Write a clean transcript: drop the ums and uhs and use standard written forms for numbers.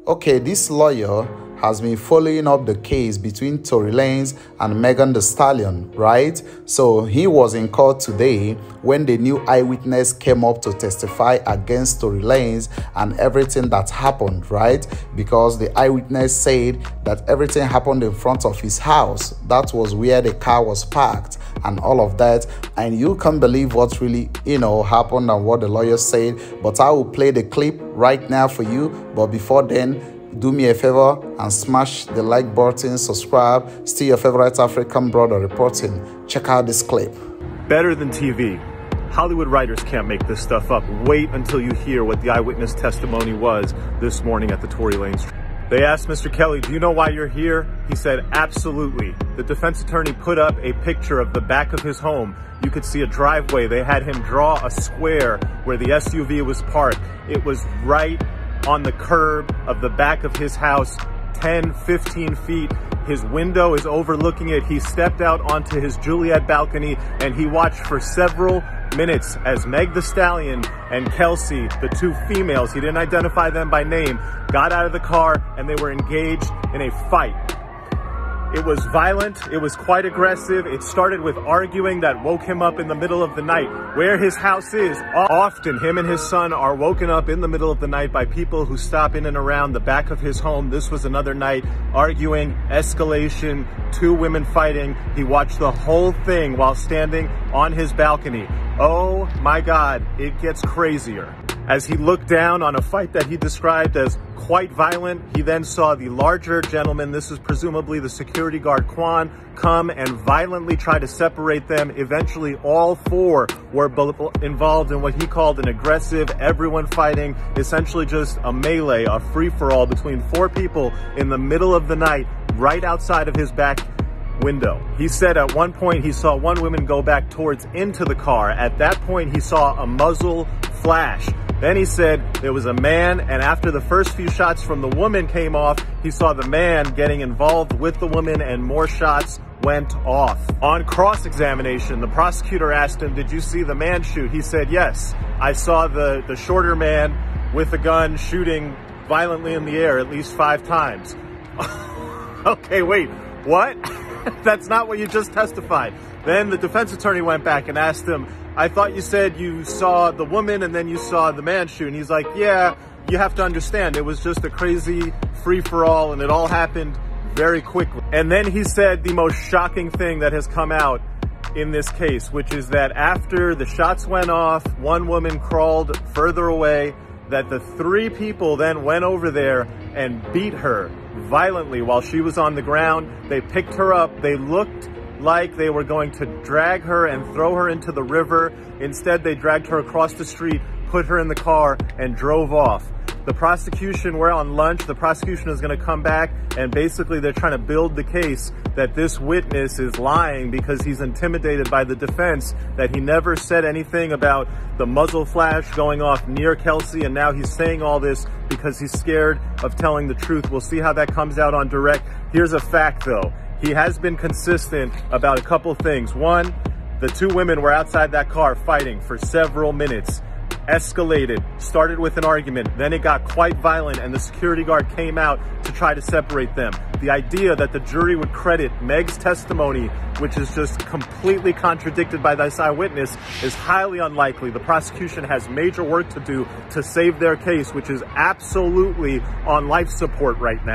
Okay, this lawyer has been following up the case between Tory Lanez and Megan Thee Stallion, right? So he was in court today when the new eyewitness came up to testify against Tory Lanez and everything that happened, right? Because the eyewitness said that everything happened in front of his house. That was where the car was parked and all of that. And you can't believe what really, happened and what the lawyer said. But I will play the clip right now for you. But before then, do me a favor and smash the like button, subscribe. Still your favorite African brother reporting. Check out this clip. Better than TV. Hollywood writers can't make this stuff up. Wait until you hear what the eyewitness testimony was this morning at the Tory Lanez. They asked Mr. Kelly, do you know why you're here? He said, absolutely. The defense attorney put up a picture of the back of his home. You could see a driveway. They had him draw a square where the SUV was parked. It was right on the curb of the back of his house, 10, 15 feet. His window is overlooking it. He stepped out onto his Juliet balcony and he watched for several minutes as Meg Thee Stallion and Kelsey, the two females, he didn't identify them by name, got out of the car and they were engaged in a fight. It was violent, it was quite aggressive. It started with arguing that woke him up in the middle of the night. Where his house is, often him and his son are woken up in the middle of the night by people who stop in and around the back of his home. This was another night, arguing, escalation, two women fighting. He watched the whole thing while standing on his balcony. Oh my God, it gets crazier. As he looked down on a fight that he described as quite violent, he then saw the larger gentleman, this is presumably the security guard Quan, come and violently try to separate them. Eventually, all four were involved in what he called an aggressive, everyone fighting, essentially just a melee, a free-for-all between four people in the middle of the night, right outside of his back window. He said at one point he saw one woman go back towards into the car. At that point, he saw a muzzle flash. Then he said there was a man, and after the first few shots from the woman came off, he saw the man getting involved with the woman and more shots went off. On cross-examination, the prosecutor asked him, did you see the man shoot? He said, yes, I saw the shorter man with a gun shooting violently in the air at least 5 times. Okay, wait, what? That's not what you just testified. Then the defense attorney went back and asked him, I thought you said you saw the woman and then you saw the man shoot. And he's like, yeah, you have to understand, it was just a crazy free-for-all and it all happened very quickly. And then he said the most shocking thing that has come out in this case, which is that after the shots went off, one woman crawled further away, that the 3 people then went over there and beat her violently while she was on the ground. They picked her up. They looked like they were going to drag her and throw her into the river. Instead, they dragged her across the street, put her in the car, and drove off. The prosecution, we're on lunch, the prosecution is going to come back and basically they're trying to build the case that this witness is lying because he's intimidated by the defense, that he never said anything about the muzzle flash going off near Kelsey, and now he's saying all this because he's scared of telling the truth. We'll see how that comes out on direct. Here's a fact though. He has been consistent about a couple things. One, the 2 women were outside that car fighting for several minutes. Escalated, started with an argument, then it got quite violent and the security guard came out to try to separate them. The idea that the jury would credit Meg's testimony, which is just completely contradicted by this eyewitness, is highly unlikely. The prosecution has major work to do to save their case, which is absolutely on life support right now.